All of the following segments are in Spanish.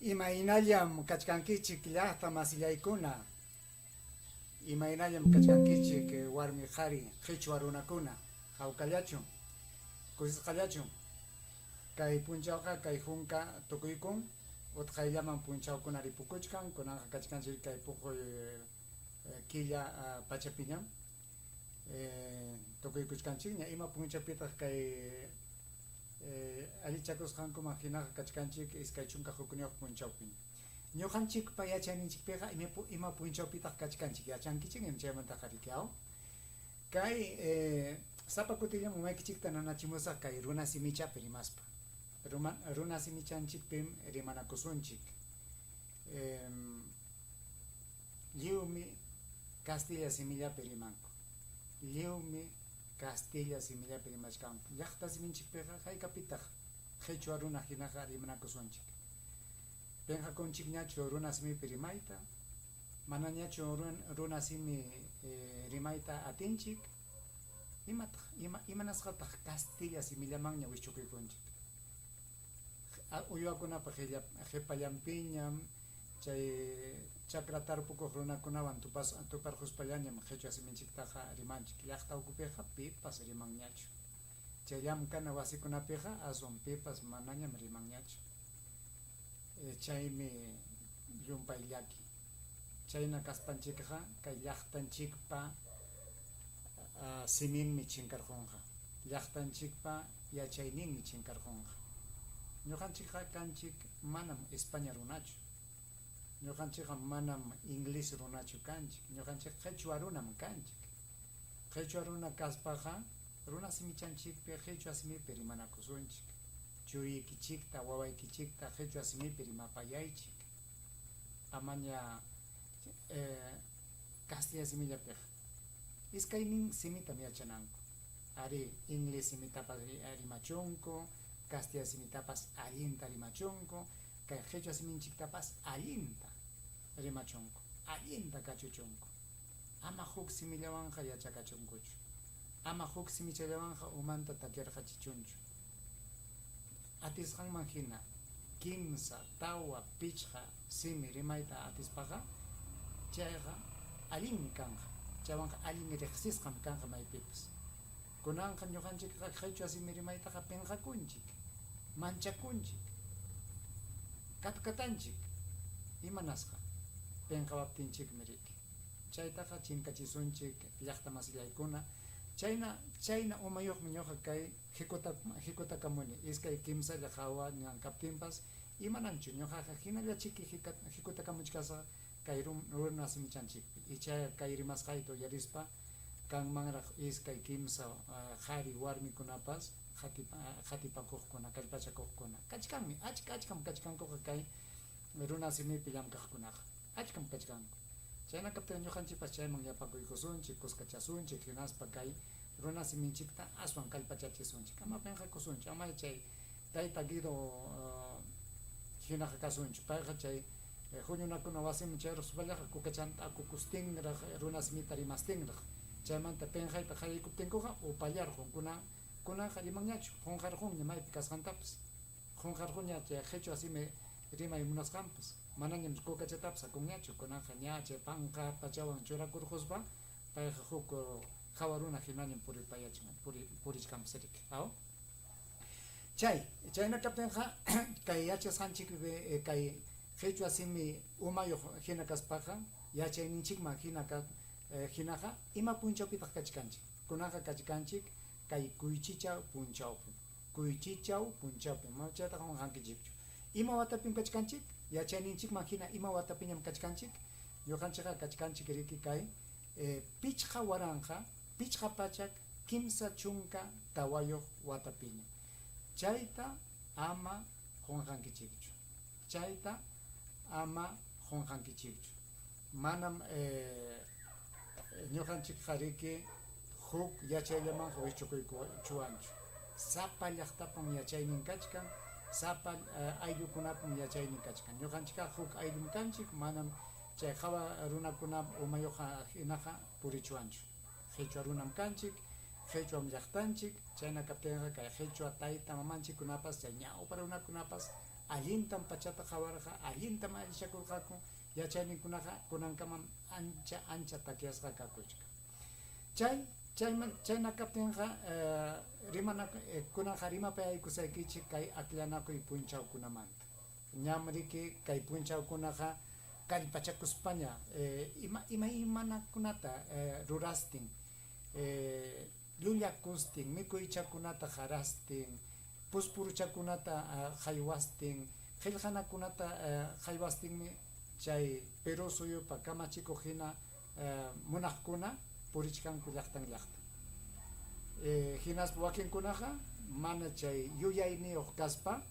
Imaynallam kachkankichik llaqta masillaykuna, imaynallam kachkankichik warmi qhari qhichwa runakuna hawkallachun kusisqallachun kay punchawqa kay hunka tukuykun utqayllaman punchawkuna ripukuchkan kunanqa kachkanchik kay puquy killa pachapiñam tukuykuchkanchik ña ima punchapitaq kay allichakusqankuman hinaqa kachkanchik iskay chunka hukniyuq punchawpi ñuqanchikpa yachayninchikpiqa ima punchawpitaq kachkanchik yachankichik chaymantaqa rikiaw kay sapa kutillam umaykichikta nanachimusaq kay runa simichapi rimaspa runa simichanchikpim rimanakusunchik lliwmi Castilla simillapi rimanku lliwmi Castilla simillapi rimachkanku llaqta siminchikpiqa hayk'apitaq qhichwa runa hinaqa rimanakusunchik penqakunchik ñachu runa simipi rimayta mana ñachu runa simi rimayta atinchik imanasqataq Castilla simillamanña wischukuykunchik uywakunapa qhipallanpiñam chay chakra tarpukuq runakunawan tuparquspallañam qhichwa siminchiktaqa rimanchik llaqta ukupiqa pipas rimanñachu chay llamkana wasikunapiqa aswan pipas manañam rimanñachu chaymi llumpay llaki chayna kaspanchikqa kay llaqtanchikpa siminmi chinkarqunqa llaqtanchikpa yachayninmi chinkarqunqa ñuqanchikqa kanchik manam España runachu ñuqanchikqa manam inglés runachu kanchik ñuqanchik qhichwa runam kanchik qhichwa runa kaspaqa runa simichanchikpi qhichwa simipi rimanakusunchik churiykichikta wawaykichikta qhichwa simipi rimapayaychik amaña Castilla simillapiqa iskaynin simitam yachananku ari inglés simitapas rimachunku Castilla simitapas allinta rimachunku kay qhichwa siminchiktapas allinta rimachunku allinta kachuchunku ama huk simillawanqa yachakachunkuchu ama huk simichallawanqa umanta takiarqachichunchu atisqanman hina kimsa tawa pichqa simi rimayta atispaqa chayqa allinmi kanqa chaywanqa allin riqsisqam kanqa maypipas kunanqa ñuqanchikqa qhichwa simi rimaytaqa penqakunchik manchakunchik katkatanchik imanasqa penqawaptinchikmi riki chaytaqa chinkachisunchik llaqta masillaykuna chayna umayuqmi ñuqa kay hikutakamuni iskay kimsalla hawa ñan kaptinpas imananchu ñuqaqa hinalla chiki hikutakamuchkasqa kay runa simichanchikpi chay kay rimasqayta uyarispa kanmanraq iskay kimsa qhari warmikunapas qhatipakuqkuna kallpachakuqkuna kachkanmi achkam kachkankuqa kay runa simipi llamkaqkunaqa achkam kachkanku chayna kaptin ñuqanchikpas chayman yapakuykusunchik kuskachasunchik hinaspa kay runa siminchikta aswan kallpachachisunchik ama penqakusunchik ama chay tayta Guido hinaqa kasunchu payqa chay huñunakuna wasiman chayruqsupallaqa kukachanta akukustinraq runa simita rimastinraq chaymanta penqayta qallaykuptinkuqa upallarqun kunanqa rimanñachu qunqarqunña maypi kasqantapas qunqarqunña chay qhichwa simi rimay munasqanpas manañam kukachatapas hakunñachu kunanqa ña chay panqa pachawan churakurquspa payqa huk hawa runa hinañam purichkanpas riki chayna kaptinqa kay yachasqanchikpi kay qhichwa simi umayuq hina kaspaqa yachayninchikman hinaqa ima punchawpitaq kachkanchik kunanqa kachkanchik kay kuychichaw punchawpi chaytaqa hankichikchu ima watapim kachkanchik yachayninchikman hina ima watapiñam kachkanchik ñuqanchikqa kachkanchik riki kay pichqa waranqa pichqa pachak kimsa chunka tawayuq watapiña chayta ama qunqankichikchu manam ñuqanchikqa riki huk yachayllamanqa wischukuychuwanchu sapa llaqtapan yachaynin kachkan sapa ayllukunapan yachaynin kachkan ñuqanchikqa huk ayllum kanchik manam chay hawa runakuna umayuqa hinaqa purichuwanchu qhichwa runam kanchik qhichwam llaqtanchik chayna kaptinqa kay qhichwa tayta mamanchikkunapas chay ñawpa runakunapas allintam pachata qawarqa allintam allishakurqaku yachayninkunaqa kunankama ancha takiasqa kakuchka chayna kaptinqa rimana kunaqa rimapay aykusaykichik kay akllanakuy punchawkunamanta ñamriki kay punchawkunaqa kallpachakuspaña imanakunata rurastin llullakustin mikuychakunata qarastin puspurchakunata haywastin qillqanakunata haywastinmi chay Perú suyupa kamachikuq hina munaqkuna purichkanku llaqtan hinaspa wakinkunaqa mana chay yuyayniyuq kaspa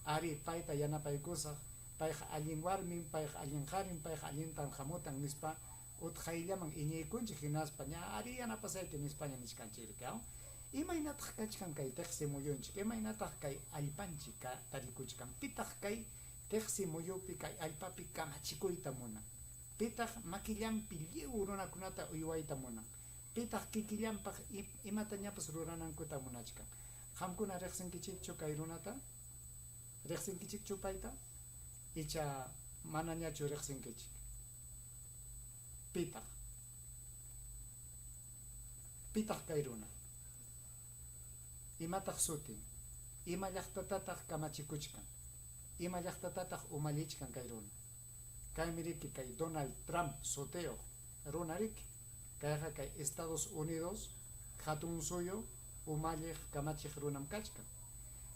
ari payta yanapaykusaq payqa allin warmin payqa allin qarin payqa allintan hamutan nispa utqayllaman iñiykunchik hinaspa ña ari yanapasayki nispaña nishkanchirka imaynataq kachkan kay teqsi muyunchik imaynataq kay allpanchik tarikuchkan pitaq kay teqsi muyupi kay allpapi kamachikuyta munan pitaq makillanpi lliw runakunata uywayta munan pitaq kikillanpaq imatañapas ruranankuta munachkan qamkuna riqsinkichikchu kay runata riqsinkichikchu payta icha manañachu riqsinkichik pitaq kay runa imataq sutin ima llaqtatataq kamachikuchkan ima llaqtatataq umallichkan kay runa kaymi riki kay Donald Trump suteo runa riki kayqa kay Estados Unidos hatun suyo umalliq kamachiq runam kachkan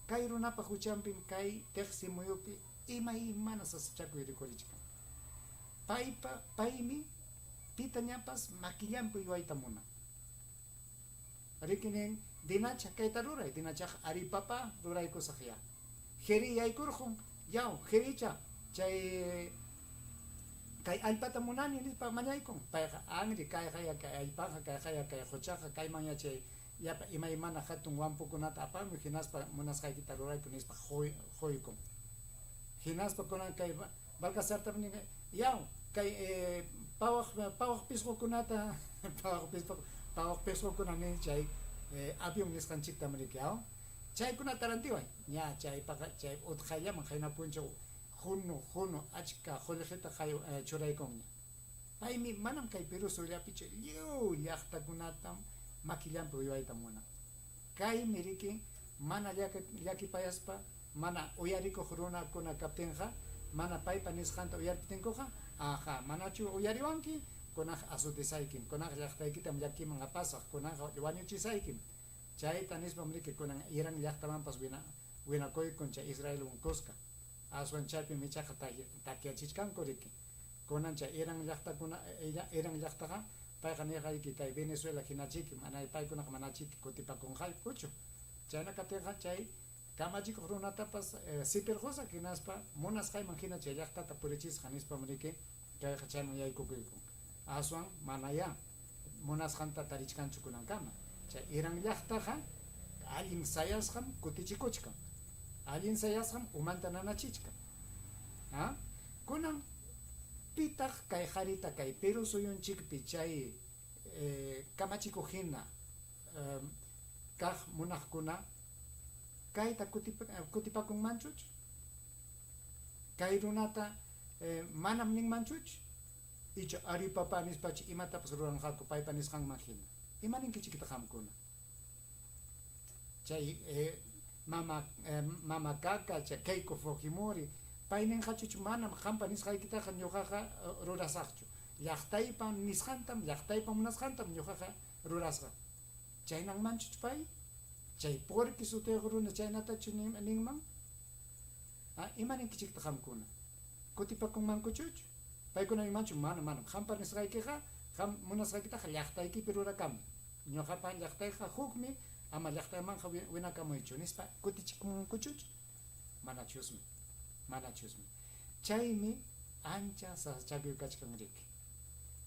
kay runapa huchanpim kay teqsi muyupi imaymana sasachakuy rikurichkan paymi pitañapas makillanpi uywayta munan rikinin dinacha kayta ruray dinacha ari papa ruraykusaq ya jeri yaykurqun yaw jericha chay kay allpata munani nispa mañaykun payqa anri kayqa kay allpaqa kayqa kay huchaqa kayman chay yapa imaymana hatun wampukunata apanmi hinaspa munasqaykita rurayku nispa huykun hinaspa kunan kay Balcasartami yaw kay pawaq pisqukunata pawaq pisqukunani chay avión nisqanchikta marikaw chaykunata rantiway ña chay utqayllaman qayna punchaw hunu achka qullqita churaykunña paymi manam kay Perú suyllapichu lliw llaqtakunatam makillanpi uywayta munan kaymi riki mana llakipayaspa mana uyarikuq runakuna kaptinqa mana paypa nisqanta uyariptinkuqa manachu uyariwanki kunaq asutisaykim kunaq llaqtaykitam llakiman apasaq kunaq wañuchisaykim chayta nispam riki kunan Irán llaqtamanpas winakuykun chay Israel unkusqa aswan chaypi michaqa takiachichkanku riki kunan chay Irán llaqtaqa payqa niqa riki kay Venezuela hinachiki mana paykunaqa manachiki kutipakunqaykuchu chayna kaptinqa chay kamachikuq runatapas sipirqusa hinaspa munasqayman hina chay llaqtata purichisqa nispam riki kayqa chayman yaykukuyku aswan mana ya munasqanta tarichkanchu kunankama chay Irán llaqtaqa allin sayasqam kutichikuchkan allin sayasqam umanta nanachichkan kunan pitaq kay qarita kay Perú suyunchikpi chay kamachikuq hina kaq munaqkuna kayta kutipakunmanchuch kay runata manam ninmanchuch icha ari papa nispachi imatapas ruranqaku paypa nisqanman hina imaninkichikta qamkuna chay mama kaka chay Keiko Fujimori pay ninqachuch manam qampa nisqaykitaqa ñuqaqa rurasaqchu llaqtaypa nisqantam llaqtaypa munasqantam ñuqaqa rurasqa chaynanmanchuch pay chay porqui sutiyuq runa chaynatachu ninman imaninkichikta qamkuna kutipakunmankuchuch paykuna imanchu manam qampa nisqaykiqa qam munasqaykitaqa llaqtaykipi rurakama ñuqapa llaqtayqa hukmi ama llaqtaymanqa winakamuychu nispa kutichikunmankuchuch manachusmi chaymi ancha sasachakuy kachkan riki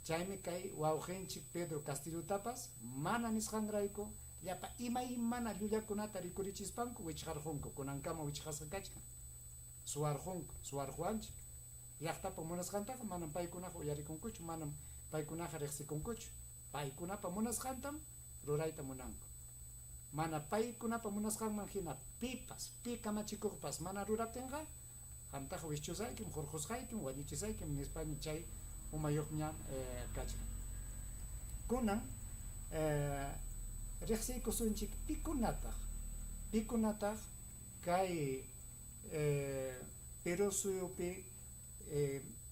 chaymi kay wawqinchik Pedro Castillutapas mana nisqanrayku llapa imaymana llullakunata rikurichispanku wichqarqunku kunankama wichqasqa kachkan suwarquwanchik llaqtapa munasqantaqa manam paykunaqa uyarikunkuchu manam paykunaqa riqsikunkuchu paykunapa munasqantam rurayta munanku mana paykunapa munasqanman hina pi kamachikuqpas mana ruraptinqa hamtaqa wischusaykim hurqusqaykim wañuchisaykim nispaña chay umayuqña kachkan kunan riqsiykusunchik pikunataq kay Perú suyupi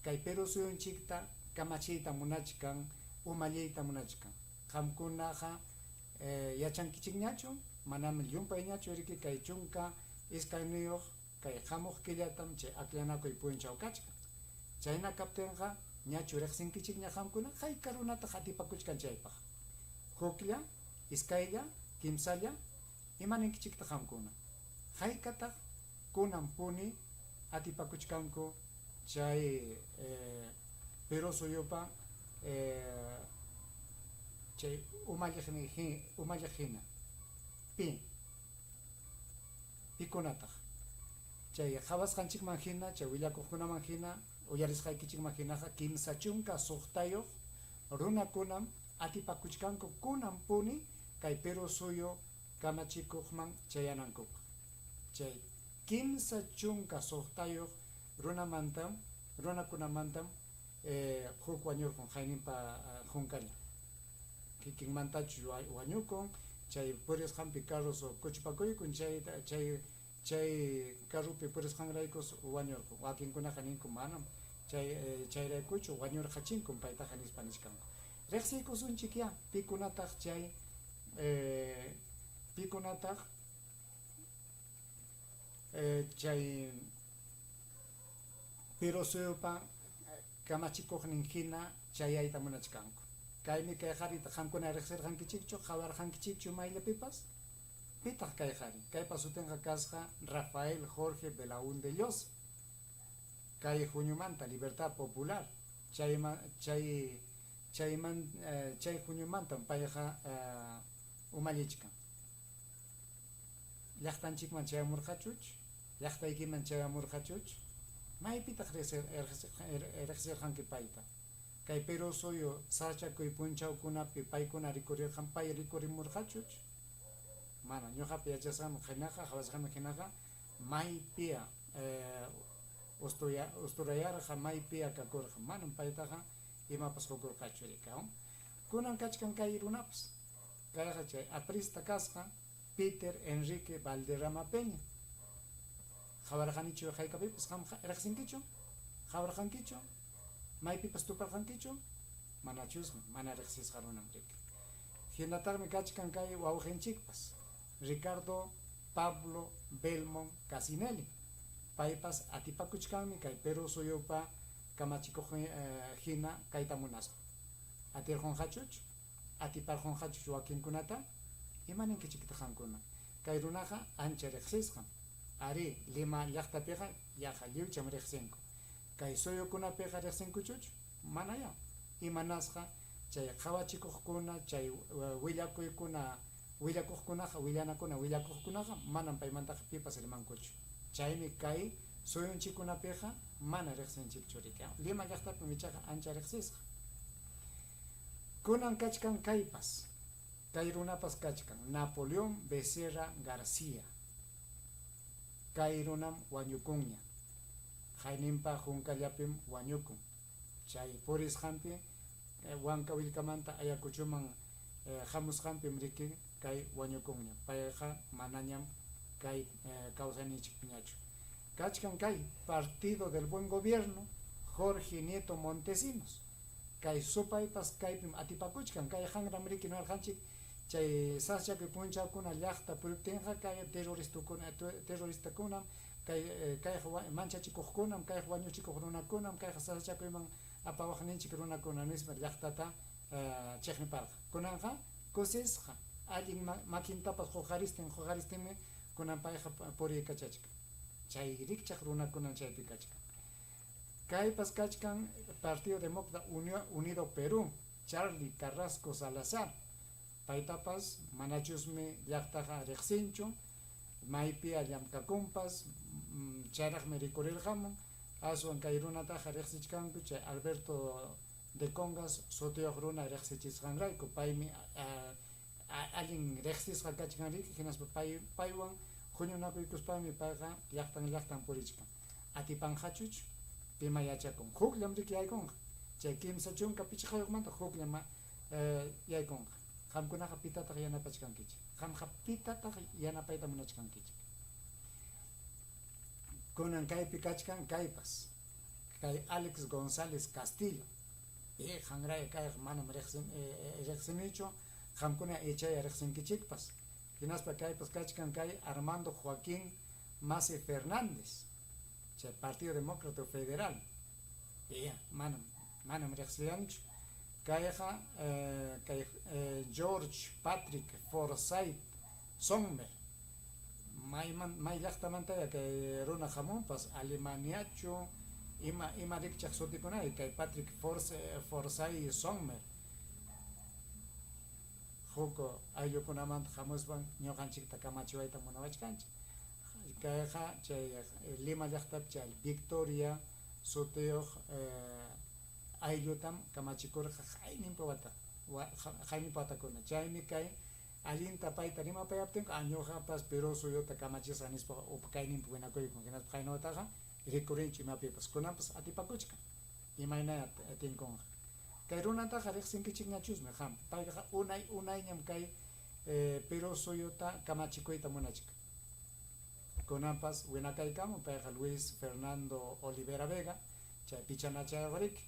kay Perú suyunchikta kamachiyta munachkan umallayta munachkan qamkunaqa yachankichikñachu manami llumpayñachu riki kay chunka iskayniyuq kay hamuq killatam chay aklanakuy punchaw kachkan chayna kaptinqa ñachu riqsinkichikña qamkuna hayka runata qatipakuchkan chaypaq huklla iskaylla kimsalla imaninkichikta qamkuna haykataq kunan puni atipakuchkanku chay Perú suyupa chay umallaq hina pikunataq chay qhawasqanchikman hina chay willakuqkunaman hina uyarisqaykichikman hinaqa kimsa chunka suqtayuq runakunam atipakuchkanku kunan puni kay Perú suyu kamachikuqman chayanankupaq chay kimsa chunka suqtayuq runakunamantam huk wañurqun hayninpa hunkalla kikinmantachu wañukun chay purisqanpi carros kuchipakuyku chay carrupi purisqanraykus wañurqun wakinkunaqa ninku manam chayraykuchu wañurqachinkun paytaqa nispa nishkanku riqsiykusunchik ya pikunataq chay chay Perú suyupa kamachikuqnin hina chayayta munachkanku kaymi kay qarita qamkuna riqsirqankichikchu qhawarqankichikchu mayllapipas pitaq kay qari kaypa sutinqa kasqa Rafael Jorge Belaúnde Llosa kay Huñumanta Libertad Popular chay Huñumantam payqa umallichkan llaqtanchikman chayamurqachuch llaqtaykiman chayamurqachuch maypitaq riqsirqanki payta kay Perú suyu sarchakuy punchawkunapi paykuna rikurirqan pay rikurimurqachuch mana ñuqapi yachasqaman hinaqa hawasqaman hinaqa maypiya usturayarqa maypiya kakurqa manam paytaqa imapas hukurqachu rikawan kunan kachkan kay runapas kayqa chay aprista kasqa Peter Enrique Valderrama Peña hawarqanichu haykapipas qam riqsinkichu hawarqankichu maypipas tuparqankichu manachusqa mana riqsisqa runam riki hinataqmi kachkan kay wawqinchikpas Ricardo Pablo Belmont Casinelli paypas atipakuchkanmi kay Perú suyupa kamachikuq hina kayta munasqa atirqunqachuch atiparqunqachuch wakinkunata imaninkichikta qamkuna kay runaqa ancha riqsisqan ari Lima llaqtapiqa yaqa lliwcham riqsinku kay suyukunapiqa riqsinkuchuch mana ya imanasqa chay qhawachikuqkuna chay willakuqkunaqa manam paymantaqa pipas rimankuchu chaymi kay suyunchikunapiqa mana riqsinchikchu riki Lima llaqtapi michaqa ancha riqsisqa kunan kachkan kaypas kay runapas kachkan Napoleón Becerra García kay runam wañukunña hayninpa hunkallapim wañukun chay purisqanpi wanka willkamanta ayakuchuman hamusqanpim rikin kay wañukunña payqa manañam kay kawsayninchikpiñachu kachkan kay Partido del Buen Gobierno Jorge Nieto Montesinos kay supaypas kaypim atipakuchkan kay hangram riki narqanchik chay saschakuy punchawkuna llaqta puriptinqa kay terroristakunam kayqa manchachikuqkunam kayqa wañuchikuq runakunam kayqa saschakuyman apawaqninchik runakuna nispa llaqtata chiqniparqa kunanqa kusisqa allin makintapas huqaristinmi kunan payqa puriykachachkan chay rikchaq runakunan chaypi kachkan kaypas kachkan Partido Demócrata Unido Perú Charlie Carrasco Salazar paytapas manachusmi llaqtaqa riqsinchu maypi allamkakumpas chayraqmi rikurirqamun aswan kay runataqa riqsichkanku chay Alberto de Congas sutiyuq runa riqsichisqanrayku paymi allin riqsisqa kachkan riki hinaspa paywan huñunakuykuspami payqa llaqtan purichkan atipanjachuch pima yachakun huklam riki yaykunqa chay kimsa chunka pichqayuqmanta hukllama yaykunqa qamkunaqa pitataq yanapachkankichik qamqa pitataq yanapayta munachkankichik kunan kaypi kachkan kaypas kay Alex González Castillo hangraya kayqa manam riqsinichu qamkuna echaya riqsinkichikpas hinaspa kaypas kachkan kay Armando Joaquín Masi Fernández chay Partido Demócrata Federal manam riqsiyanchu kayqa kay George Patrick Forsyth Sommer may llaqtamantaya kay runa hamunpas Alemaniachu ima rikchaq sutikunay kay Patrick Forsyth Sommer huko ayllukunamanta hamuspan ñuqanchikta kamachiwayta munawachkanchik kayqa chay Lima llaqtapi chay Victoria sutiyuq ayllutam kamachikurqa hayñipa watakuna chaymi kay allinta payta rimapayaptinqa ñuqapas Perú suyuta kamachisa nispa upakayninpi winakuyku hinaspa haynawataqa rikurinchu imapipas kunapas atipakuchkan imaynaya tinkunqa kay runataqa riqsinkichikñachusmi qam payqa unayñam kay Perú suyuta kamachikuyta munachik kunapas winakaykamun payqa Luis Fernando Olivera Vega chay pichanachayuqriki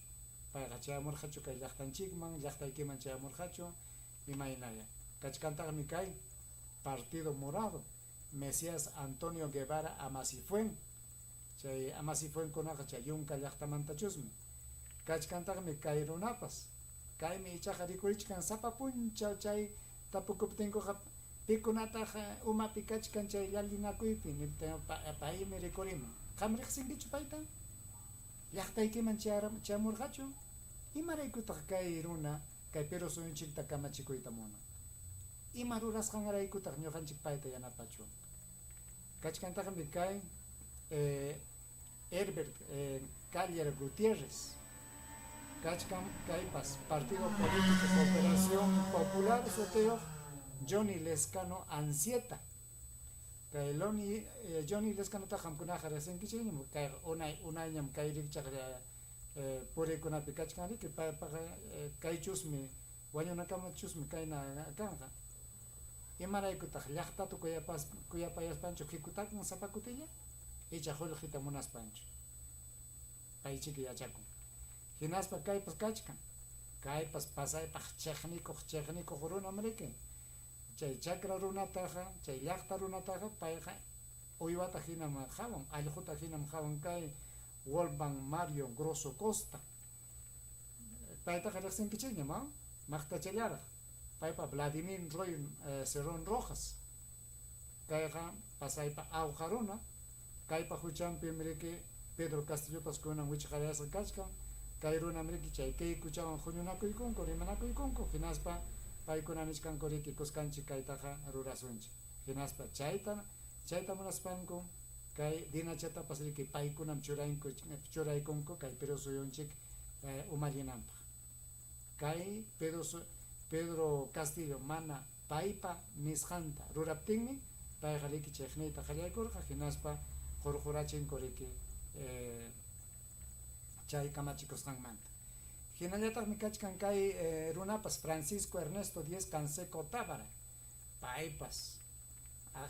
payqa chayamurqachu kay llaqtanchikman llaqtaykiman chayamurqachu imaynaya kachkantaqmi kay Partido Morado Mesías Antonio Guevara Amasifuen chay Amasifuenkunaqa chay Yunka llaqtamantachusmi kachkantaqmi kay runapas kaymi ichaqa rikurichkan sapa punchaw chay tapukuptinkuqa pikunataqa umapi kachkan chay llallinakuypi paymi rikurimun qam riqsinkichu payta llaqtaykiman chayamurqachu imaraykutaq kay runa kay Perú suyunchikta kamachikuyta munan ima rurasqanraykutaq ñuqanchik payta yanapachu kachkantaqmi kay Herbert Caller Gutiérrez kachkan kaypas Partido Político Cooperación Popular sutiyuq Johnny Lescano Ansieta kay Johnny Lescanota qamkunaqa riqsinkichikñam kay unayñam kay rikchaq purikunapi kachkanriki paypaqa kaychusmi wañunakamachusmi kayna kanqa imaraykutaq llaqtata kuyapayaspanchu qhikutakan sapakutilla icha qullqita munaspanchu paychiki yachakun hinaspa kaypas kachkan kaypas pasaypaq chiqnikuq runam riki chay chakra runataqa chay llaqta runataqa payqa uywata hinam hawan allquta hinam hawan kay Wolfgang Mario Grosso Costa paytaqa riqsinkichikñam maqtachallaraq paypa Vladimir Roy Cerrón Rojas kayqa pasaypa awqa runa kaypa huchanpi riki Pedro Castillopas kunan wichqarayasqa kachkan kay runam riki chay kaykuchawan huñunakuykunku rimanakuykunku hinaspa paykuna nishkanku riki kuskanchik kaytaqa rurasunchik hinaspa chayta munaspanku kay dinachatapas riki paykunam churaykunku kay Perú suyunchik umallinanpaq kay Pedro Castillo mana paypa nisqanta ruraptinmi payqa riki chiqniyta qallaykurqa hinaspa qurqurachinku riki chay kamachikusqanmanta hinallataqmi kachkan kay runapas Francisco Ernesto Díez Canseco Tábara paypas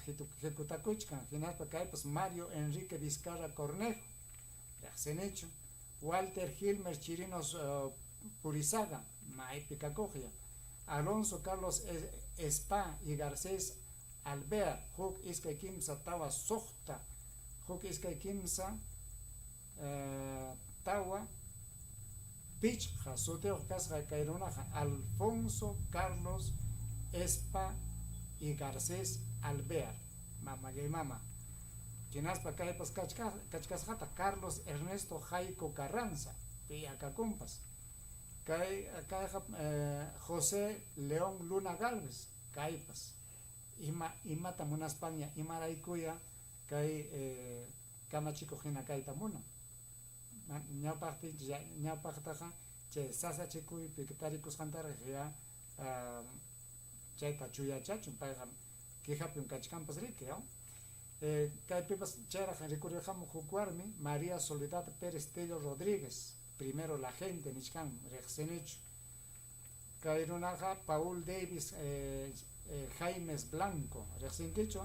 ejecutakuchkan hinaspa kaypas Mario Enrique Vizcarra Cornejo riqsinichu Walter Gilmer Chirinos Purizaga maypi kakuqlla Alonso Carlos Spa y Garcés Alvear huk iskay kimsa tawa suqta huk iskay kimsa tawa pichqa sutiyuq kasqa kay runaqa Alfonso Carlos Espa y Garcés Alvear mama hinaspa kaypas kachkasqata Carlos Ernesto Jaico Carranza piyakakumpas kayqa José León Luna Galvez kaypas imata munaspaña imaraykuya kay kamachikuq hina kayta munan ñawpaqtaqa chay sasachikuypi tarikusqantaraq ya chayta chuyachachun payqa quijapim kachkanpas riki Kaypipas chayra recurrijamos hukuarmi María Soledad Pérez Tello Rodríguez, primero la gente nishkan rexenichu. Kairunaja Paul Davis Jaimes Blanco rexenkichu.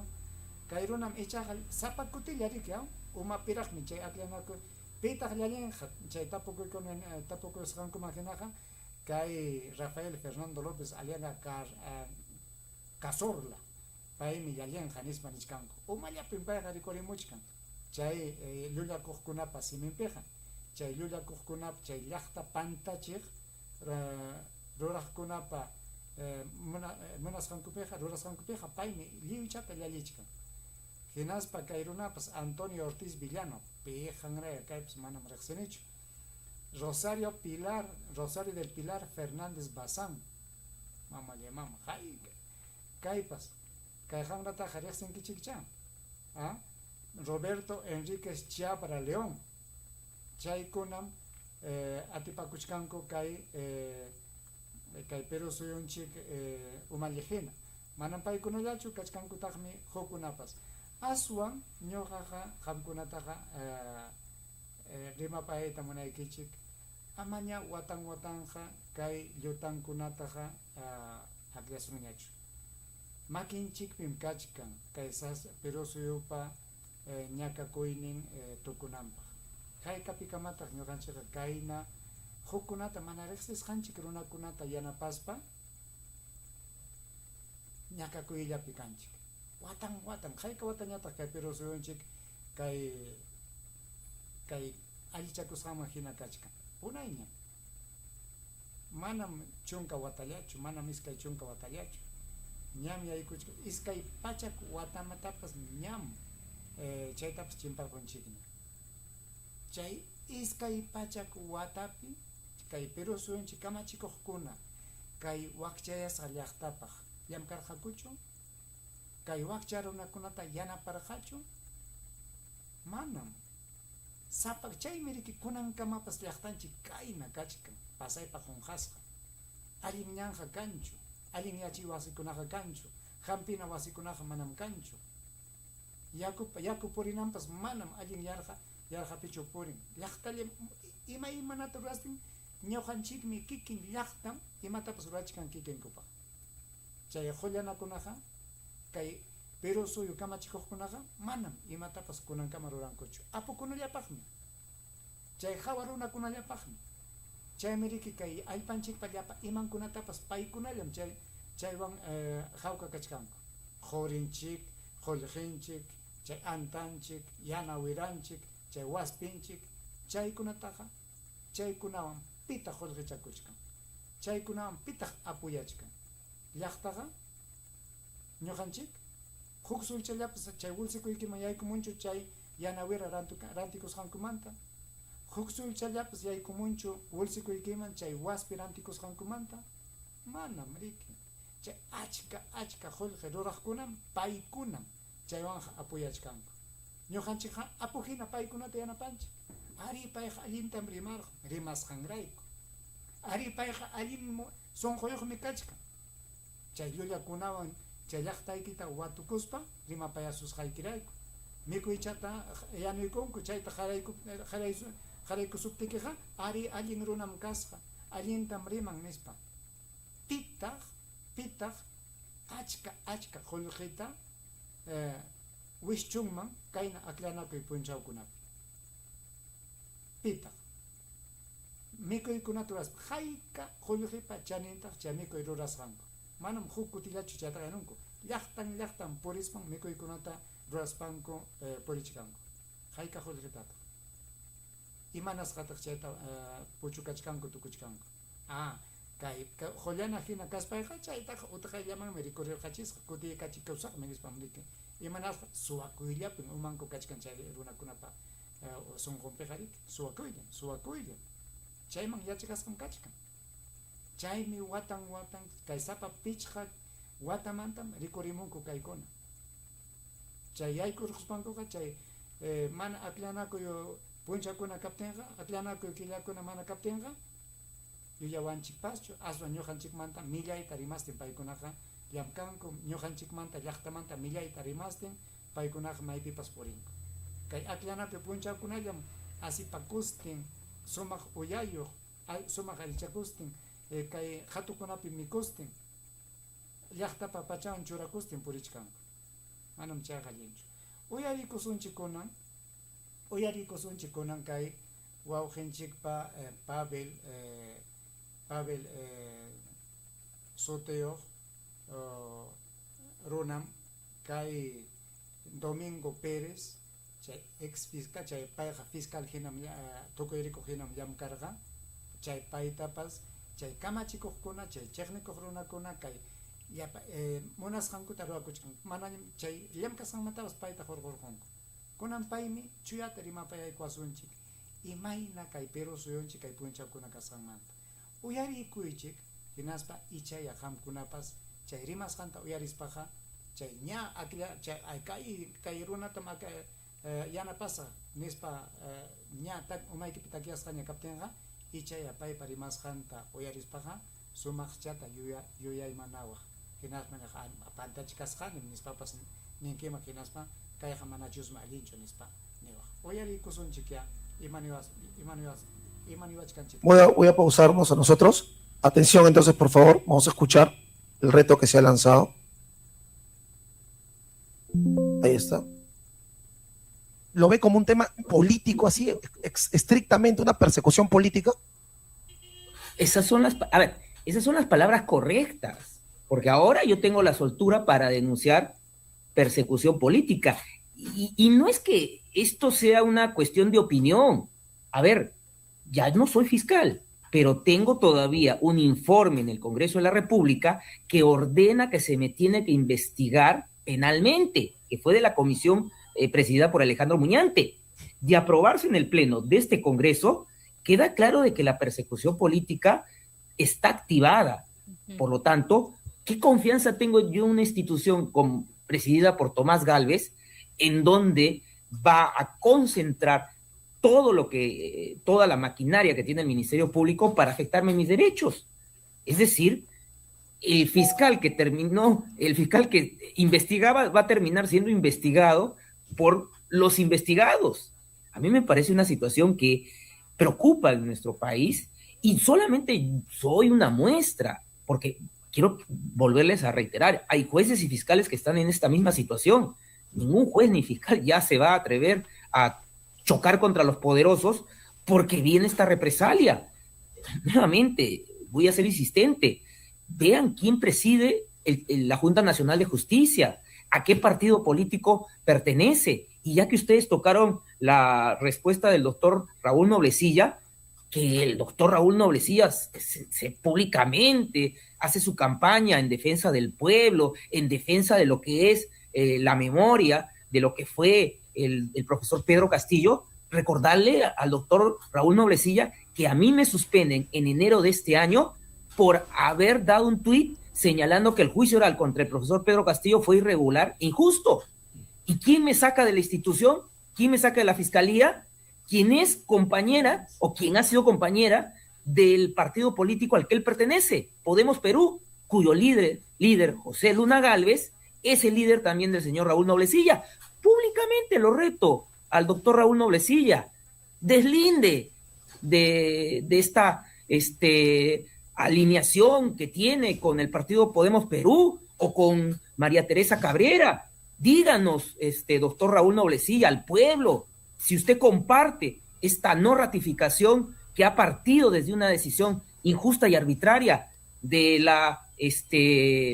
Kairunam echajal zapakutillarikia uma pirajmi chay aklanaku pitaq llallinja chay tapukusqanku makinaja kay Rafael Fernando López Aliaga Cazorla paymi llallinja nispa nishkanku umallapi payqa rikurimuchkan chay llullakuqkunapa siminpiqa chay llullakuqkunapa chay llaqta pantachiq ruraqkunapa rurasqankupiqa paymi lliwchata llallichkan. Hinaspa kayrunapas Antonio Ortiz Villano pijanraya kaypas manam reqsinichu. Rosario del Pilar Fernández Bazán mamalle mama kaypas kayjanrataqa reqsinkichikcha. Roberto Enríquez Chiabra León chaykunam atipakuchkanku kay Perú suyunchik umallejina manam paykunallachu kachkankutaqmi hukunapas aswan ñuqaqa qamkunataqa rimapayta munaykichik amaña watan kay llutankunataqa akllasunñachu makinchikpim kachkan kay Perú suyupa ñakakuynin tukunanpaq hayk'apikamataq ñuqanchikqa kayna hukunata mana riqsisqanchik runakunata yanapaspa ñakakuyllapi kanchik watan hayka watañataq kay Perú suyunchik kay allichakusqanman hina kachkan unayña manam chunka watallachu manam iskay chunka watallachu ñam yaykuchka iskay pachak watamatapas ñam chaytapas chimparqunchikña chay iskay pachak watapi kay Perú suyunchik kamachikuqkuna kay wakchayasqa llaqtapaq llamkarqakuchu kay wakcha runakunata yanaparqachu manam sapak chaymi riki kunankamapas llaqtanchik kayna kachkan pasaypaq qunqasqa allin ñanja kanchu allin yachiy wasikunaqa kanchu hampina wasikunaqa manam kanchu yaku purinanpas manam allin yarqapichu purin llaqtallam imanata rurastin ñuqanchikmi kikin llaqtam imatapas rurachkan kikinkupaq chay qullanakunaqa kay Perú suyu kamachikuqkunaqa manam imatapas kunankama rurankuchu apukunallapaqmi chay hawa runakunallapaqmi chaymi riki kay allpanchikpa llapa imankunatapas paykunallam chaywan hawka kachkanku qurinchik qullqinchik chay antanchik yana wiranchik chay waspinchik chaykunataqa chaykunawan pita qullqichakuchkan chaykunawan pitaq apuyachkan llaqtaqa ñuqanchik huk sulchallapas chay wulsikuykiman yaykumunchu chay yanawira rantikusqankumanta huk sulchallapas yaykumunchu wulsikuykiman chay waspi rantikusqankumanta manam riki chay achka qullqi ruraqkunam paykunam chaywanja apuyachkanku ñuqanchikqa apujina paykunata yanapanchik ari payqa allintam rimasqanrayku ari payqa allin sunquyuqmi kachkan chay llullakunawan chay llaqtaykita watukuspa rimapayasusqaykirayku mikuychata yanuykunku chayta qaraykusuptikiqa ari allin runam kasqa allintam riman nispa pitaq achka qullqita wishchunman kayna aklanakuy punchawkunapi pitaq mikuykunata ruraspa hayka qullqipa chanintaq chay mikuy rurasqanku manam huk kutillachu chaytaqa yanunku llaqtan purispan mikuykunata ruraspanku purichkanku hayka qullqitataq imanasqataq chayta puchukachkanku tukuchkanku kay qullana hina kaspayqa chaytaqa utqayllamanmi rikurirqachisqa kutiykachikuwsaqmi nispan riki imanasqa suwakuyllapin umanku kachkan chay runakunapa sunqunpiqa riki suwakuyllam chayman yachakasqan kachkan chaymi watan kay sapa pichqa watamantam rikurimunku kaykuna chay yaykurquspankuqa chay mana aklanakuy punchakuna kaptinqa aklanakuy killakuna mana kaptinqa yuyawanchikpaschu aswan ñuqanchikmanta millayta rimastin paykunaqa llamkanku ñuqanchikmanta llaqtamanta millayta rimastin paykunaqa maypipas purinku kay aqllanapi punchawkunallam asipakustin sumaq uyayuq sumaq alchakustin kay qhatukunapi mikustin llaqtapa pachawan churakustin purichkanku manam chayqa allinchu uyarikusunchikunan kay wawqinchikpa Pavel Soteo runam kay Domingo Pérez chay ex fiscal chay payqa fiscal hinam tukuyrikuq hinam llamkarqa chay paytapas chay kamachikuqkuna chay chiqnikuq runakuna kay yapa munasqankuta ruwakuchkan mana chay llamkasqanmatapas payta hurqurqunku kunan paymi chuyata rimapayaykuwasunchik imayna kay Perú suyunchik kay punchawkuna kasqanmanta uyarikuychik hinaspa ichaya qamkunapas chay rimasqanta uyarispaqa chay ña aqlla chay kay runatam yanapasa nispa ña umaykipi takiasqaña kaptinqa ichaya paypa rimasqanta uyarispaqa sumaq chata yuyaymanawaq hinaspa pantachikasqanim nispapas ninkiman hinaspa kayqa mana chusma allinchu nispa niwaq uyarikusunchik ya imaniwachkanchik. Voy a pausarnos a nosotros. Atención entonces, por favor, vamos a escuchar el reto que se ha lanzado. Ahí está. ¿Lo ve como un tema político, así, estrictamente una persecución política? Esas son las palabras correctas, porque ahora yo tengo la soltura para denunciar persecución política. Y no es que esto sea una cuestión de opinión. A ver, ya no soy fiscal, pero tengo todavía un informe en el Congreso de la República que ordena que se me tiene que investigar penalmente, que fue de la comisión presidida por Alejandro Muñante. De aprobarse en el Pleno de este Congreso, queda claro de que la persecución política está activada. Por lo tanto, ¿qué confianza tengo yo en una institución presidida por Tomás Gálvez, en donde va a concentrar toda la maquinaria que tiene el Ministerio Público para afectarme mis derechos? Es decir, el fiscal que investigaba va a terminar siendo investigado por los investigados. A mí me parece una situación que preocupa en nuestro país y solamente soy una muestra, porque quiero volverles a reiterar, hay jueces y fiscales que están en esta misma situación. Ningún juez ni fiscal ya se va a atrever a chocar contra los poderosos porque viene esta represalia. Nuevamente, voy a ser insistente. Vean quién preside la Junta Nacional de Justicia, a qué partido político pertenece. Y ya que ustedes tocaron la respuesta del doctor Raúl Noblecilla, que el doctor Raúl Noblecilla se públicamente hace su campaña en defensa del pueblo, en defensa de lo que es la memoria, de lo que fue el profesor Pedro Castillo, recordarle al doctor Raúl Noblecilla que a mí me suspenden en enero de este año por haber dado un tuit señalando que el juicio oral contra el profesor Pedro Castillo fue irregular e injusto. ¿Y quién me saca de la institución? ¿Quién me saca de la fiscalía? ¿Quién es compañera o quién ha sido compañera del partido político al que él pertenece? Podemos Perú, cuyo líder José Luna Gálvez es el líder también del señor Raúl Noblecilla. Públicamente lo reto al doctor Raúl Noblecilla, deslinde de esta alineación que tiene con el partido Podemos Perú o con María Teresa Cabrera. Díganos, doctor Raúl Noblecilla, al pueblo, si usted comparte esta no ratificación que ha partido desde una decisión injusta y arbitraria de la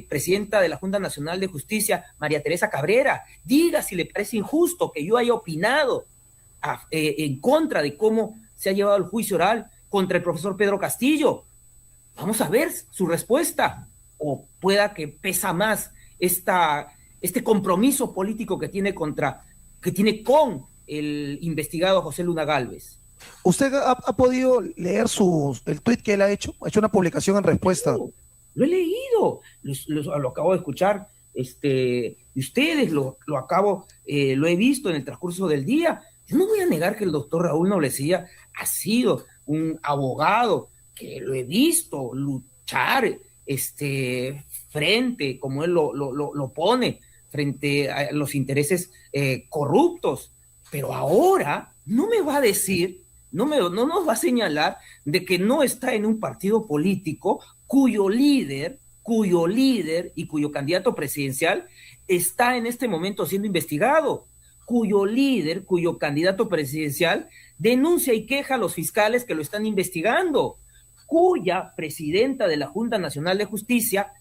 presidenta de la Junta Nacional de Justicia, María Teresa Cabrera. Diga si le parece injusto que yo haya opinado en contra de cómo se ha llevado el juicio oral contra el profesor Pedro Castillo. Vamos a ver su respuesta. O pueda que pesa más este compromiso político que tiene con el investigado José Luna Gálvez. ¿Usted ha podido leer el tuit que él ha hecho? Ha hecho una publicación en respuesta. Lo he leído, lo acabo de escuchar de ustedes, lo he visto en el transcurso del día. Yo no voy a negar que el doctor Raúl Noblecilla ha sido un abogado que lo he visto luchar frente, como él lo pone, frente a los intereses corruptos. Pero ahora no me va a decir, no nos va a señalar de que no está en un partido político cuyo líder y cuyo candidato presidencial está en este momento siendo investigado, cuyo líder, cuyo candidato presidencial denuncia y queja a los fiscales que lo están investigando, cuya presidenta de la Junta Nacional de Justicia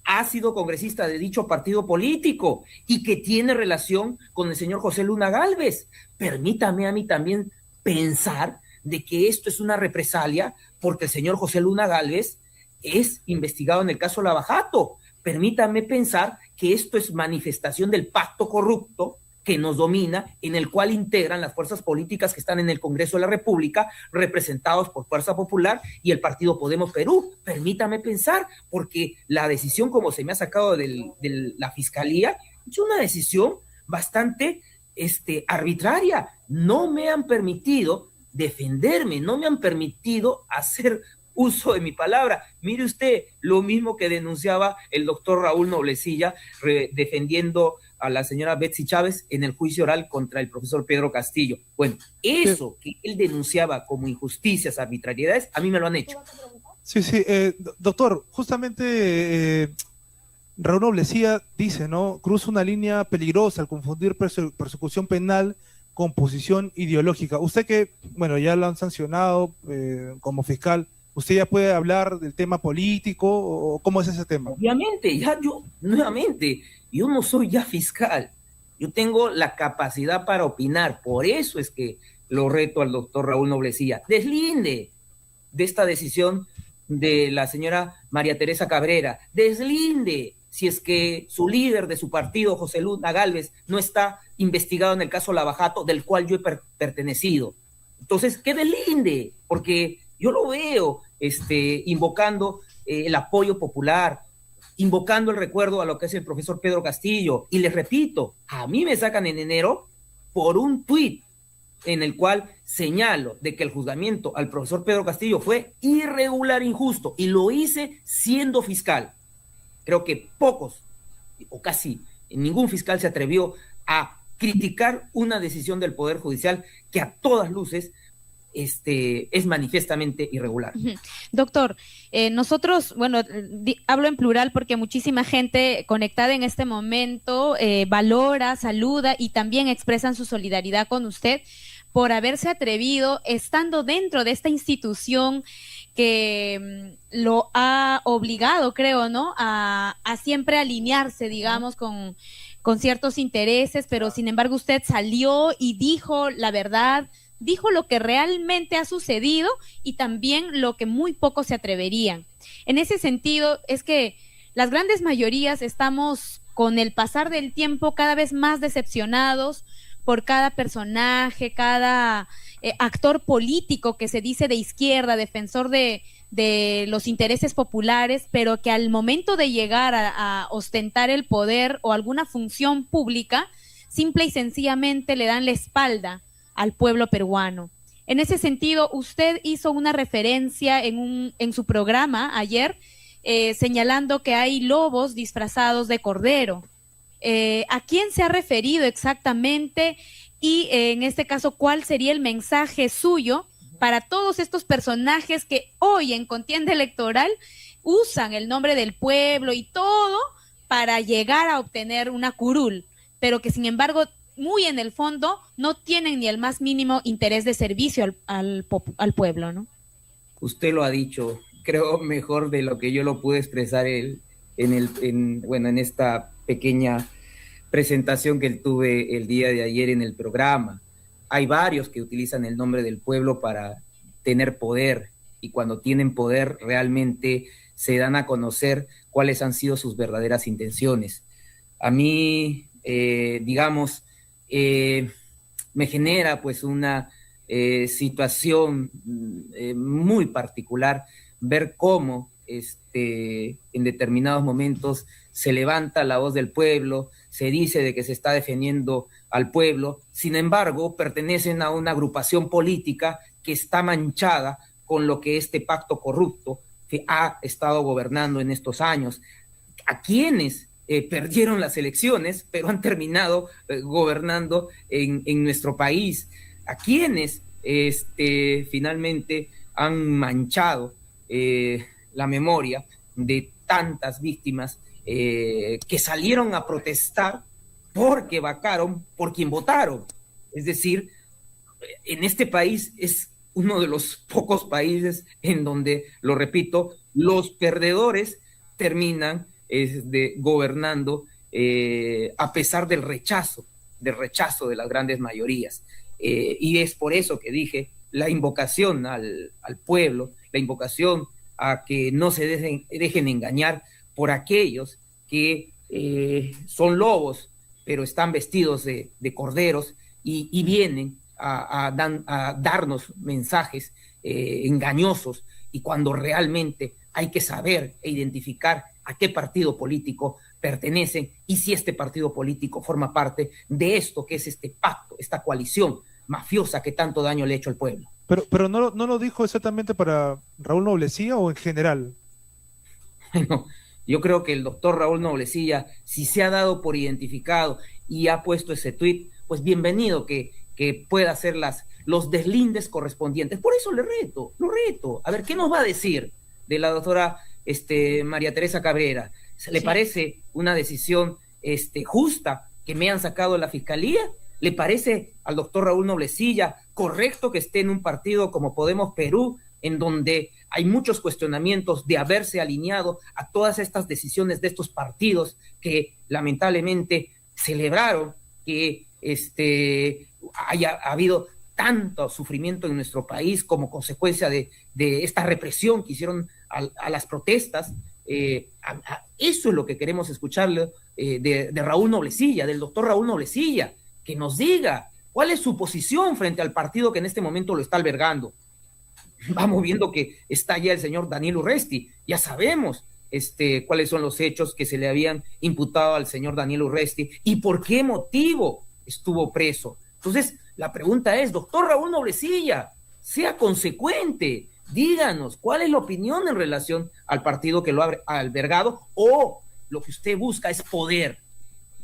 ha sido congresista de dicho partido político y que tiene relación con el señor José Luna Gálvez. Permítame a mí también pensar de que esto es una represalia porque el señor José Luna Gálvez es investigado en el caso Lava Jato. Permítame pensar que esto es manifestación del pacto corrupto que nos domina, en el cual integran las fuerzas políticas que están en el Congreso de la República, representados por Fuerza Popular y el Partido Podemos Perú. Permítame pensar, porque la decisión como se me ha sacado de la Fiscalía es una decisión bastante arbitraria. No me han permitido defenderme, no me han permitido hacer uso de mi palabra. Mire usted, lo mismo que denunciaba el doctor Raúl Noblecilla defendiendo a la señora Betsy Chávez en el juicio oral contra el profesor Pedro Castillo. Bueno, eso que él denunciaba como injusticias, arbitrariedades, a mí me lo han hecho. Sí, doctor, justamente Raúl Noblecilla dice, ¿no? Cruza una línea peligrosa al confundir persecución penal con posición ideológica. Usted que, bueno, ya lo han sancionado como fiscal, ¿usted ya puede hablar del tema político o cómo es ese tema? Obviamente, yo no soy ya fiscal, yo tengo la capacidad para opinar, por eso es que lo reto al doctor Raúl Noblecilla, deslinde de esta decisión de la señora María Teresa Cabrera, deslinde si es que su líder de su partido, José Luna Gálvez, no está investigado en el caso Lava Jato, del cual yo he pertenecido. Entonces, que deslinde, porque yo lo veo invocando el apoyo popular, invocando el recuerdo a lo que es el profesor Pedro Castillo. Y les repito, a mí me sacan en enero por un tuit en el cual señalo de que el juzgamiento al profesor Pedro Castillo fue irregular, injusto, y lo hice siendo fiscal. Creo que pocos, o casi ningún fiscal se atrevió a criticar una decisión del Poder Judicial que a todas luces es manifiestamente irregular. Doctor, nosotros, bueno, hablo en plural porque muchísima gente conectada en este momento valora, saluda y también expresan su solidaridad con usted por haberse atrevido, estando dentro de esta institución que lo ha obligado, creo, ¿no?, a siempre alinearse, digamos, con ciertos intereses, pero sin embargo usted salió y dijo la verdad, dijo lo que realmente ha sucedido y también lo que muy pocos se atreverían. En ese sentido, es que las grandes mayorías estamos, con el pasar del tiempo, cada vez más decepcionados por cada personaje, cada actor político que se dice de izquierda, defensor de los intereses populares, pero que al momento de llegar a ostentar el poder o alguna función pública, simple y sencillamente le dan la espalda al pueblo peruano. En ese sentido, usted hizo una referencia en su programa ayer, señalando que hay lobos disfrazados de cordero. ¿A quién se ha referido exactamente? Y en este caso, ¿cuál sería el mensaje suyo para todos estos personajes que hoy en contienda electoral usan el nombre del pueblo y todo para llegar a obtener una curul, pero que sin embargo muy en el fondo no tienen ni el más mínimo interés de servicio al pueblo, ¿no? Usted lo ha dicho, creo mejor de lo que yo lo pude expresar en esta pequeña presentación que tuve el día de ayer en el programa. Hay varios que utilizan el nombre del pueblo para tener poder, y cuando tienen poder realmente se dan a conocer cuáles han sido sus verdaderas intenciones. A mí, me genera pues una situación muy particular ver cómo en determinados momentos se levanta la voz del pueblo, se dice de que se está defendiendo al pueblo, sin embargo pertenecen a una agrupación política que está manchada con lo que pacto corrupto que ha estado gobernando en estos años. A quienes perdieron las elecciones, pero han terminado gobernando en nuestro país. A quienes finalmente han manchado la memoria de tantas víctimas que salieron a protestar porque vacaron por quien votaron. Es decir, en este país es uno de los pocos países en donde, lo repito, los perdedores terminan gobernando a pesar del rechazo de las grandes mayorías. Y es por eso que dije la invocación al pueblo, la invocación a que no se dejen engañar por aquellos que son lobos, pero están vestidos de corderos y vienen a darnos mensajes engañosos, y cuando realmente hay que saber e identificar a qué partido político pertenecen y si este partido político forma parte de esto que es este pacto, esta coalición mafiosa que tanto daño le ha hecho al pueblo. Pero no lo dijo exactamente para Raúl Noblecilla o en general. Bueno, yo creo que el doctor Raúl Noblecilla, si se ha dado por identificado y ha puesto ese tuit, pues bienvenido que pueda hacer los deslindes correspondientes. Por eso lo reto. A ver, ¿qué nos va a decir de la doctora María Teresa Cabrera? ¿Le parece una decisión justa que me han sacado de la fiscalía? ¿Le parece al doctor Raúl Noblecilla correcto que esté en un partido como Podemos Perú, en donde hay muchos cuestionamientos de haberse alineado a todas estas decisiones de estos partidos que lamentablemente celebraron que haya habido tanto sufrimiento en nuestro país como consecuencia de esta represión que hicieron a las protestas? Eso es lo que queremos escucharle de Raúl Noblecilla, del doctor Raúl Noblecilla, que nos diga cuál es su posición frente al partido que en este momento lo está albergando. Vamos viendo que está ya el señor Daniel Urresti, ya sabemos cuáles son los hechos que se le habían imputado al señor Daniel Urresti y por qué motivo estuvo preso. Entonces, la pregunta es, doctor Raúl Noblecilla, sea consecuente, díganos cuál es la opinión en relación al partido que lo ha albergado, o lo que usted busca es poder,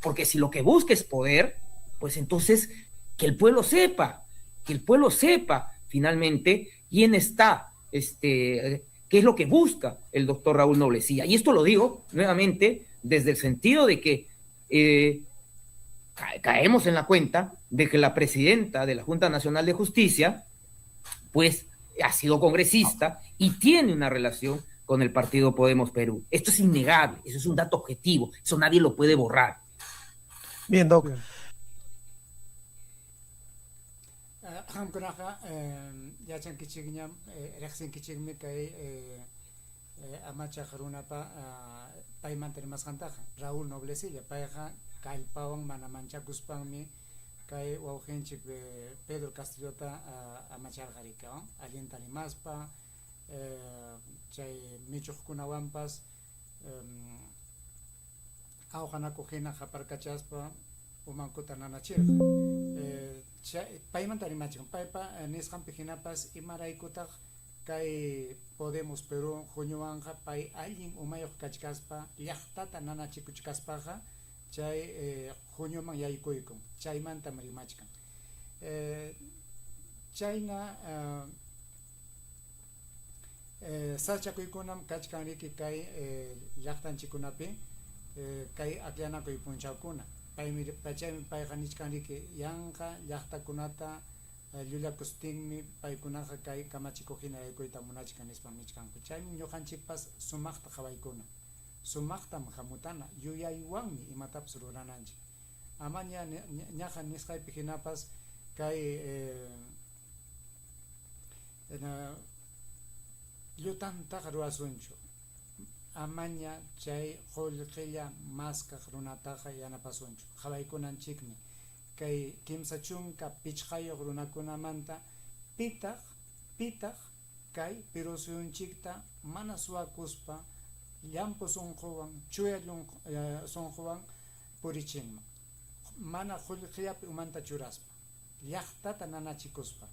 porque si lo que busca es poder, pues entonces que el pueblo sepa finalmente quién está, qué es lo que busca el doctor Raúl Noblecilla. Y esto lo digo nuevamente desde el sentido de que caemos en la cuenta de que la presidenta de la Junta Nacional de Justicia, pues, ha sido congresista y tiene una relación con el partido Podemos Perú. Esto es innegable, eso es un dato objetivo, eso nadie lo puede borrar. Bien, Doc. Hamkunaja, yachan kichigñam, rexin kichigmi kay amacha jarunapa payman tenemos kantaja, Raúl Noblecilla, payja kailpawang manamanchakuspangmi kay waujenchik Pedro Castillota amachar garika, alientanimaspa, chay michujkunawampas, awjanakujina japarkachaspa, umankuta nanachirja. Payman tarimachik, paypa nisqan pijinapas imaraykutaq kay Podemos Perú huñuwanja pay alguien umayuq kachkaspa llaqtata nanachikuchkaspaqa chay huñuman yaykuykum chaymanta rimachkan. Chayna sachakuykunam kachkanriki kay llaqtanchikunapi kay aklanakuy punchawkuna. Paymi payqa nichkanriki yanqa llaqtakunata llullakustinmi paykunaqa kay kamachikujina yaykuyta munachkan nispa nichkanku. Chaymi ñuqanchikpas sumaqta qawaykuna, sumaqtam hamutana, yuyaywanmi imatapas rurananchik. Ama ñaqa nisqaypi hinapas kay llutantaqa ruwasunchu. Amaña chay qullqilla maskaq runataqa yanapasunchu. Qhawaykunanchikmi kay kimsa chunka pichqayuq runakunamanta pitaq kay pirusuyunchikta mana suwakuspa llampu sunquwan chuya sunquwan purichinman, mana qullqillapi umanta churaspa, llaqtata nanachikuspa,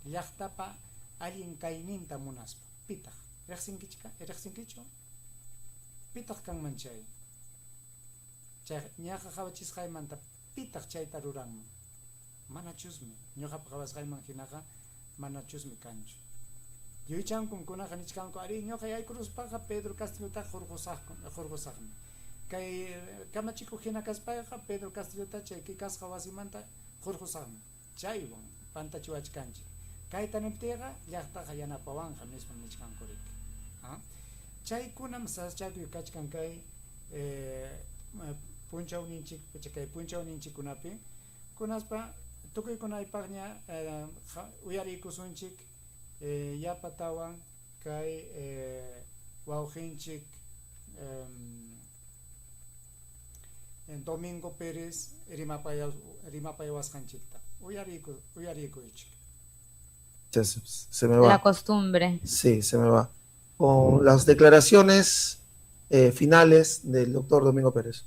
llaqtapa allin kayninta munaspa. Pitaq riqsinkichu? Pitaq kanman chay. chay ñaqa qhawachisqaymanta pitaq chayta ruranman manachusmi ñuqapa qhawasqayman hinaqa manachusmi kanchu yuychankunkunaqa nichkanku ari ñuqa yaykuruspaqa Pedro Castilluta hurqusaqmi kay kamachikuq hina kaspayqa Pedro Castilluta chay kikasqa wasimanta hurqusaqmi chaywan pantachiwachkanchik kayta niptiqa llaqtaqa yanapawanqa mismo nichkankuriki chaykunam saschakuy kachkan kay punchawninchik kay punchawninchikkunapi kunaspa tukuykunaypaqña uyariykusunchik yapatawan kay wawqinchik Domingo Pérez rimapayawasqanchikta uyarikuychik. Se me va. La costumbre. Sí, se me va. Con las declaraciones finales del doctor Domingo Pérez.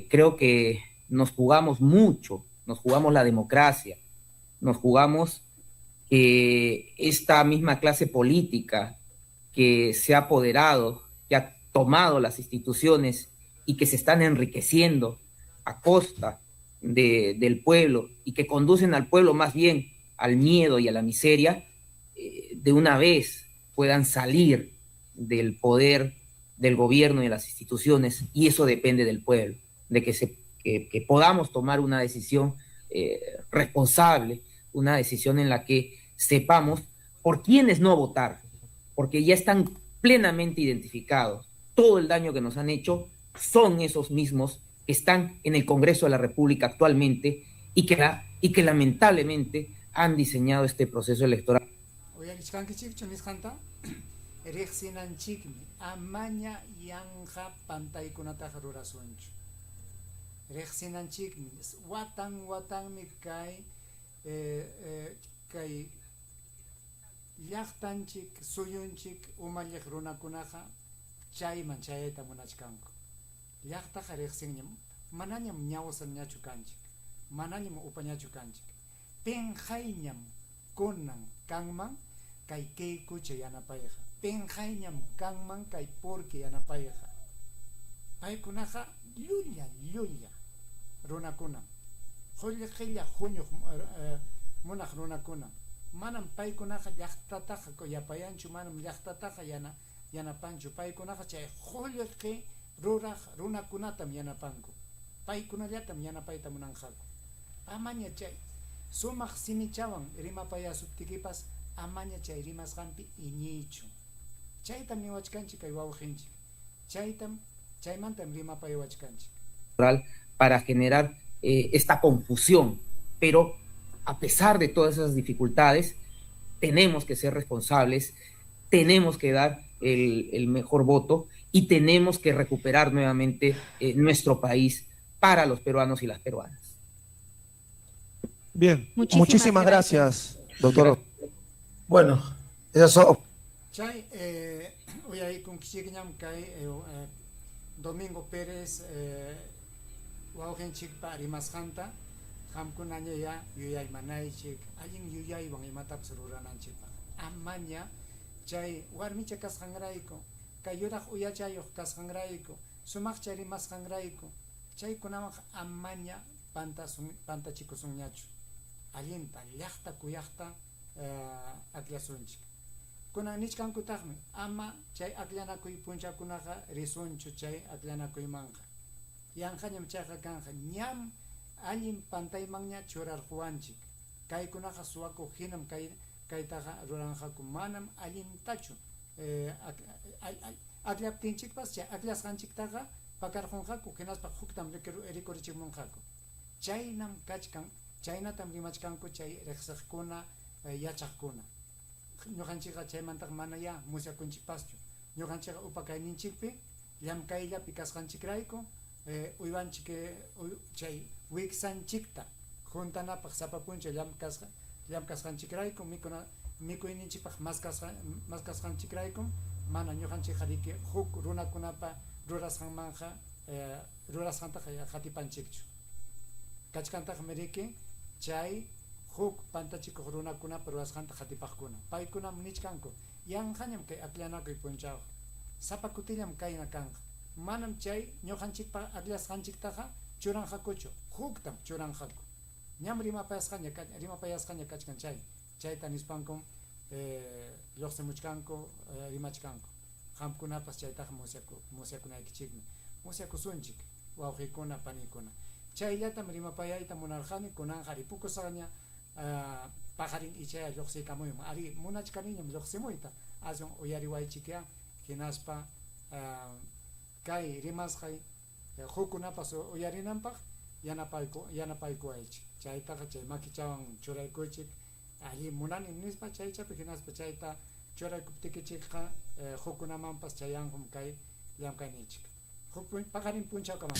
Creo que nos jugamos mucho, nos jugamos la democracia, nos jugamos que esta misma clase política que se ha apoderado, que ha tomado las instituciones y que se están enriqueciendo a costa del pueblo y que conducen al pueblo más bien al miedo y a la miseria, de una vez puedan salir del poder del gobierno y de las instituciones, y eso depende del pueblo, de que podamos tomar una decisión responsable, una decisión en la que sepamos por quiénes no votar, porque ya están plenamente identificados. Todo el daño que nos han hecho son esos mismos que están en el Congreso de la República actualmente y que lamentablemente han diseñado este proceso electoral. Amaña yanja pantaykunataqa rurasunchu riqsinanchikmi watanmi kay llaqtanchik suyunchik umalliq runakunaqa chayman chayayta munachkanku llaqtaqa riqsinñam manañam ñawsanñachu kanchik manañam upañachu kanchik pinqayñam kunan kanman kay kaykucha yanapayqa pinqayñam kanman kay porki yanapayqa paykunaqa llulla runakuna qilla huñuq munaq runakuna manam paykunaqa llaqtataqa yapayanchu manam llaqtataqa yanapanchu paykunaqa chay qullqi ruraq runakunatam yanapanku paykunallatam yanapayta munanqaku amaña chay sumaq simichawan rimapayasuptikipas amaña chay rimasqanpi iñiychu chaytam niwachkanchik kay wawqinchik chaymantam rimapayawachkanchik para generar esta confusión, pero a pesar de todas esas dificultades tenemos que ser responsables, tenemos que dar el mejor voto y tenemos que recuperar nuevamente nuestro país para los peruanos y las peruanas. Bien. Muchísimas gracias, doctor. Bueno, eso. Chay, uyay kunkichikñam kay Domingo Pérez wawqinchikpa rimasqanta qamkunaña ya yuyaymanaychik allin yuyaywan imatapis rurananchikpaq amaña chay warmicha kasqanrayku kay yuraq uyachayuq kasqanrayku sumaqcha rimasqanrayku chaykunawan amaña pantachikusunñachu allinta llaqta kuyaqta aklasunchik kunan nichkankutaqmi ama chay aklanakuy punchakunaqa risunchu chay aklanakuymanqa yanqañam chayqa kanqa ñam allin pantaymanña churarquwanchik kaykunaqa suwakuq hinam kaytaqa ruranqaku manam allintachu aklaptinchikpas chay aklasqanchiktaqa pakarqunqaku hinaspa huktam rikurichimunqaku chaynam kachkan chaynatam rimachkanku chay riqsiqkuna yachaqkuna ñuqanchikqa chaymantaqa mana ya musyakunchikpaschu ñuqanchikqa upakayninchikpi llamkayllapi kasqanchikrayku uywanchik chay wiksanchikta juntanapaq sapapuncha llamkasqanchikrayku mikuyninchikpaq maskasqanchikrayku mana ñuqanchikqa riki huk runakunapa rurasqantaqa qatipanchikchu kachkantaqa riki chay huk pantachikuq runakunapa rurasqanta qatipaqkuna paykunam nichkanku yanqañam kay aklanakuy punchawqa sapa kutillam kayna kanqa manam chay ñuqanchikpa aklasqanchiktaqa churanqakuchu huktam churanqaku ñam rimapayasqaña kachkan chayta nispanku lluqsimuchkanku rimachkanku qamkunapas chaytaqa musyakunaykichikmi musyakusunchik wawqiykuna panikuna chayllatam rimapayayta munarqani kunanqa ripukusaqña pajarin ichaya lluqsiykamuyman ari munachkaniñam lluqsimuyta aswan uyariwaychikya hinaspa kay rimasqay hukunapas uyarinanpaq yanapaykuwaychik chaytaqa chay makichawan churaykuychik alli munani nispa chaychapi hinaspa chayta churaykuptikichikqa hukunamanpas chayanqum kay llamkaynichik pajarin punchawkaman